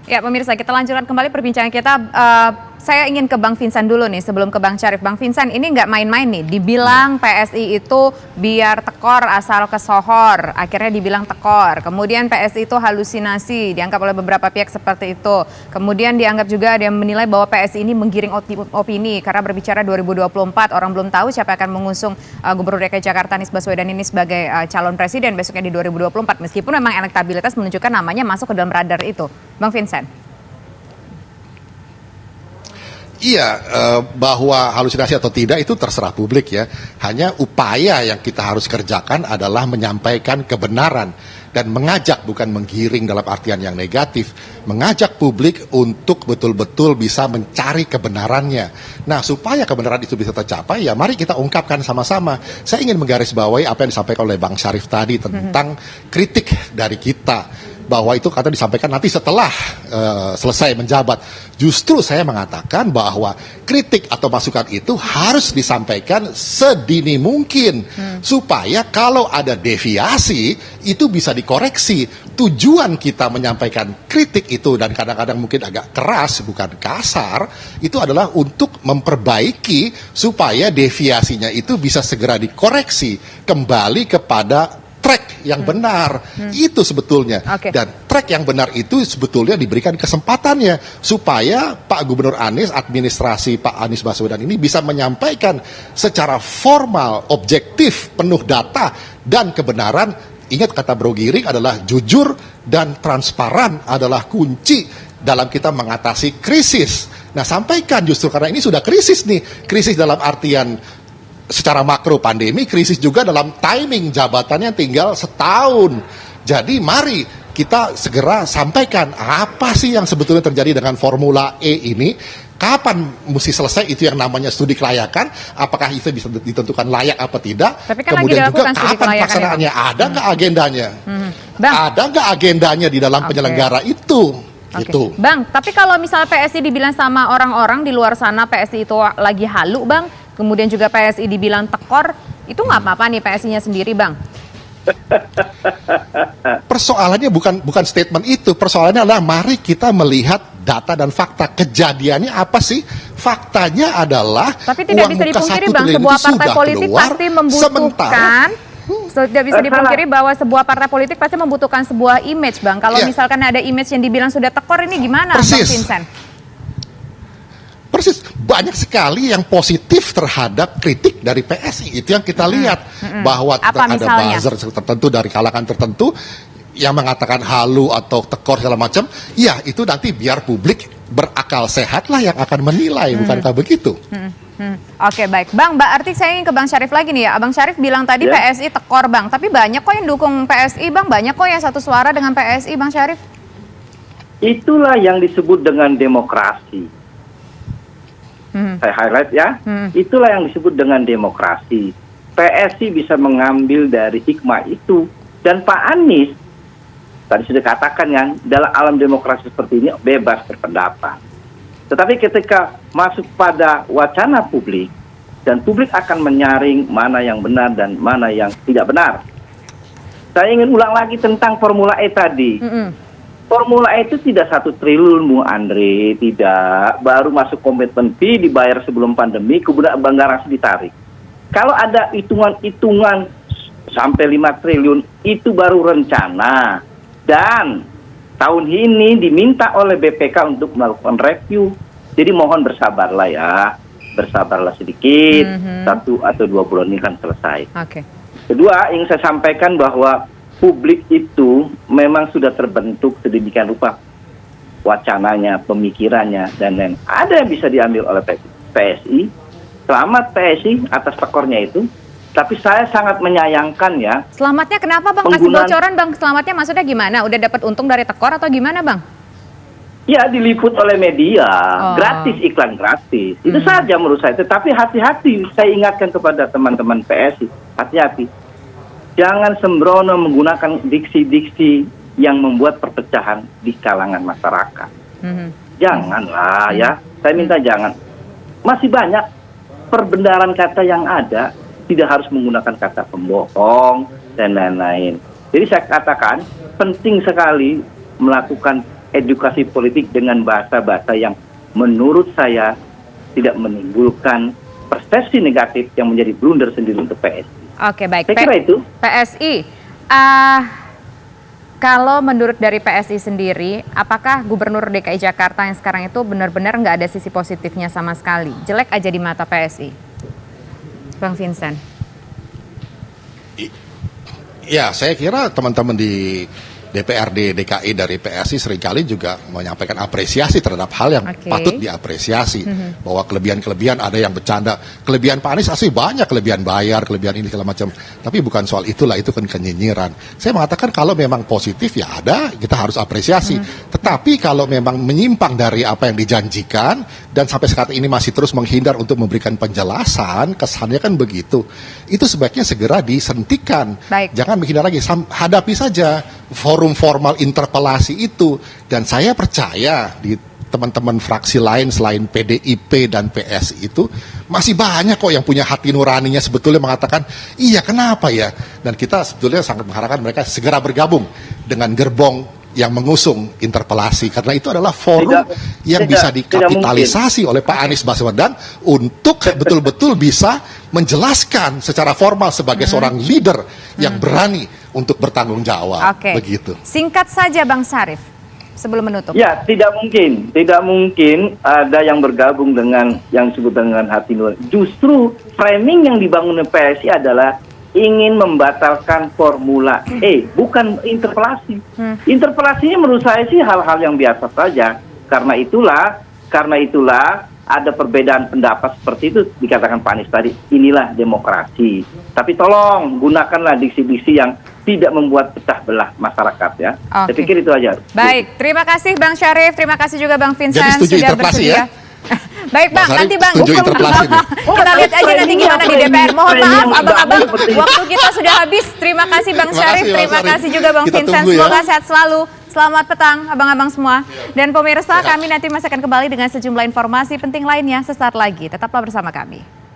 Ya, pemirsa, kita lanjutkan kembali perbincangan kita. Saya ingin ke Bang Vincent dulu nih, sebelum ke Bang Syarif. Bang Vincent, ini nggak main-main nih. Dibilang PSI itu biar tekor asal kesohor, akhirnya dibilang tekor. Kemudian PSI itu halusinasi, dianggap oleh beberapa pihak seperti itu. Kemudian dianggap juga ada yang menilai bahwa PSI ini menggiring opini, karena berbicara 2024, orang belum tahu siapa akan mengusung Gubernur DKI Jakarta Anies Baswedan ini sebagai calon presiden besoknya di 2024. Meskipun memang elektabilitas menunjukkan namanya masuk ke dalam radar itu. Bang Vincent. Iya, bahwa halusinasi atau tidak itu terserah publik ya. Hanya upaya yang kita harus kerjakan adalah menyampaikan kebenaran dan mengajak, bukan menggiring dalam artian yang negatif. Mengajak publik untuk betul-betul bisa mencari kebenarannya. Nah, supaya kebenaran itu bisa tercapai, ya mari kita ungkapkan sama-sama. Saya ingin menggarisbawahi apa yang disampaikan oleh Bang Syarif tadi tentang kritik dari kita. Bahwa itu kata disampaikan nanti setelah selesai menjabat. Justru saya mengatakan bahwa kritik atau masukan itu harus disampaikan sedini mungkin. Supaya kalau ada deviasi, itu bisa dikoreksi. Tujuan kita menyampaikan kritik itu, dan kadang-kadang mungkin agak keras, bukan kasar, itu adalah untuk memperbaiki supaya deviasinya itu bisa segera dikoreksi. Kembali kepada track yang benar, itu sebetulnya. Dan track yang benar itu sebetulnya diberikan kesempatannya supaya Pak Gubernur Anies, administrasi Pak Anies Baswedan ini bisa menyampaikan secara formal, objektif, penuh data dan kebenaran. Ingat kata Bro Giring adalah jujur dan transparan adalah kunci dalam kita mengatasi krisis. Nah, sampaikan justru karena ini sudah krisis nih, krisis dalam artian secara makro pandemi, krisis juga dalam timing jabatannya tinggal setahun. Jadi mari kita segera sampaikan apa sih yang sebetulnya terjadi dengan Formula E ini. Kapan mesti selesai itu yang namanya studi kelayakan, apakah itu bisa ditentukan layak apa tidak. Tapi kan kemudian lagi juga kapan pelaksanaannya, ada nggak agendanya, ada nggak agendanya di dalam penyelenggara itu. Gitu. Bang, tapi kalau misalnya PSI dibilang sama orang-orang di luar sana PSI itu lagi halu, Bang, kemudian juga PSI dibilang tekor, itu nggak apa-apa nih PSI-nya sendiri, Bang? Persoalannya bukan statement itu, persoalannya adalah mari kita melihat data dan fakta. Kejadiannya apa sih? Faktanya adalah tapi tidak bisa dipungkiri, Bang, sebuah partai politik pasti membutuhkan. Tidak bisa dipungkiri bahwa sebuah partai politik pasti membutuhkan sebuah image, Bang. Kalau misalkan ada image yang dibilang sudah tekor, ini gimana, Bang Vincent? Persis, banyak sekali yang positif terhadap kritik dari PSI. Itu yang kita lihat, bahwa ada buzzer tertentu dari kalangan tertentu yang mengatakan halu atau tekor segala macam. Ya, itu nanti biar publik berakal sehat lah yang akan menilai, bukankah begitu? Oke, baik. Bang, berarti saya ingin ke Bang Syarif lagi nih ya. Abang Syarif bilang tadi PSI tekor, Bang. Tapi banyak kok yang dukung PSI, Bang. Banyak kok yang satu suara dengan PSI, Bang Syarif. Itulah yang disebut dengan demokrasi. Saya highlight ya. Itulah yang disebut dengan demokrasi. PSI bisa mengambil dari hikmah itu. Dan Pak Anies, tadi sudah katakan kan, dalam alam demokrasi seperti ini bebas berpendapat. Tetapi ketika masuk pada wacana publik, dan publik akan menyaring mana yang benar dan mana yang tidak benar. Saya ingin ulang lagi tentang Formula E tadi. Formula E itu tidak 1 triliun, Bu Andre, tidak. Baru masuk komitmen fee, dibayar sebelum pandemi, kemudian garasi ditarik. Kalau ada hitungan-hitungan sampai 5 triliun, itu baru rencana. Dan tahun ini diminta oleh BPK untuk melakukan review. Jadi mohon bersabarlah ya. Bersabarlah sedikit. 1 atau 2 bulan ini kan selesai. Kedua, ingin saya sampaikan bahwa publik itu memang sudah terbentuk sedemikian rupa wacananya, pemikirannya, dan lain. Ada yang bisa diambil oleh PSI. Selamat PSI atas tekornya itu. Tapi saya sangat menyayangkan ya. Selamatnya kenapa, Bang? Kasih bocoran, Bang. Selamatnya maksudnya gimana? Udah dapat untung dari tekor atau gimana, Bang? Ya, diliput oleh media. Gratis, iklan gratis. Itu saja menurut saya. Tetapi hati-hati, saya ingatkan kepada teman-teman PSI. Hati-hati. Jangan sembrono menggunakan diksi-diksi yang membuat perpecahan di kalangan masyarakat. Janganlah ya. Saya minta jangan. Masih banyak perbendaharaan kata yang ada. Tidak harus menggunakan kata pembohong dan lain-lain. Jadi saya katakan penting sekali melakukan edukasi politik dengan bahasa-bahasa yang menurut saya tidak menimbulkan persepsi negatif yang menjadi blunder sendiri untuk PSI. Oke, baik. Saya kira itu. PSI, kalau menurut dari PSI sendiri, apakah Gubernur DKI Jakarta yang sekarang itu benar-benar nggak ada sisi positifnya sama sekali? Jelek aja di mata PSI? Bang Vincent. Ya, saya kira teman-teman di DPRD DKI dari PSI seringkali juga menyampaikan apresiasi terhadap hal yang patut diapresiasi. Bahwa kelebihan-kelebihan ada yang bercanda. Kelebihan Pak Anies asli banyak, kelebihan bayar, kelebihan ini segala macam. Tapi bukan soal itulah, itu kan kenyinyiran. Saya mengatakan kalau memang positif ya ada, kita harus apresiasi. Tetapi kalau memang menyimpang dari apa yang dijanjikan dan sampai saat ini masih terus menghindar untuk memberikan penjelasan, kesannya kan begitu. Itu sebaiknya segera disentikan. Baik. Jangan menghindar lagi, hadapi saja forum formal interpelasi itu. Dan saya percaya di teman-teman fraksi lain selain PDIP dan PSI itu masih banyak kok yang punya hati nuraninya sebetulnya mengatakan iya kenapa ya, dan kita sebetulnya sangat mengharapkan mereka segera bergabung dengan gerbong yang mengusung interpelasi, karena itu adalah forum yang bisa dikapitalisasi oleh Pak Anies Baswedan untuk betul-betul bisa menjelaskan secara formal sebagai seorang leader yang berani untuk bertanggung jawab. Begitu. Singkat saja Bang Syarif sebelum menutup. Ya, tidak mungkin ada yang bergabung dengan yang disebut dengan hati nurani. Justru framing yang dibangun oleh PSI adalah ingin membatalkan Formula E, bukan interpelasi. Interpelasinya menurut saya sih hal-hal yang biasa saja. Karena itulah ada perbedaan pendapat seperti itu dikatakan Pak Anies tadi. Inilah demokrasi. Tapi tolong gunakanlah diksi-diksi yang tidak membuat pecah belah masyarakat ya. Saya pikir itu aja. Baik, terima kasih Bang Syarif, terima kasih juga Bang Vincent. Jadi setuju sudah interpelasi bersedia. ya? Baik Bang, nanti Bang. Kita lihat aja nanti gimana di DPR. Mohon maaf abang-abang, waktu kita sudah habis. Terima kasih Bang Syarif, terima kasih juga Bang Vincent. Semoga sehat selalu. Selamat petang abang-abang semua. Dan pemirsa, kami nanti masih akan kembali dengan sejumlah informasi penting lainnya sesaat lagi. Tetaplah bersama kami.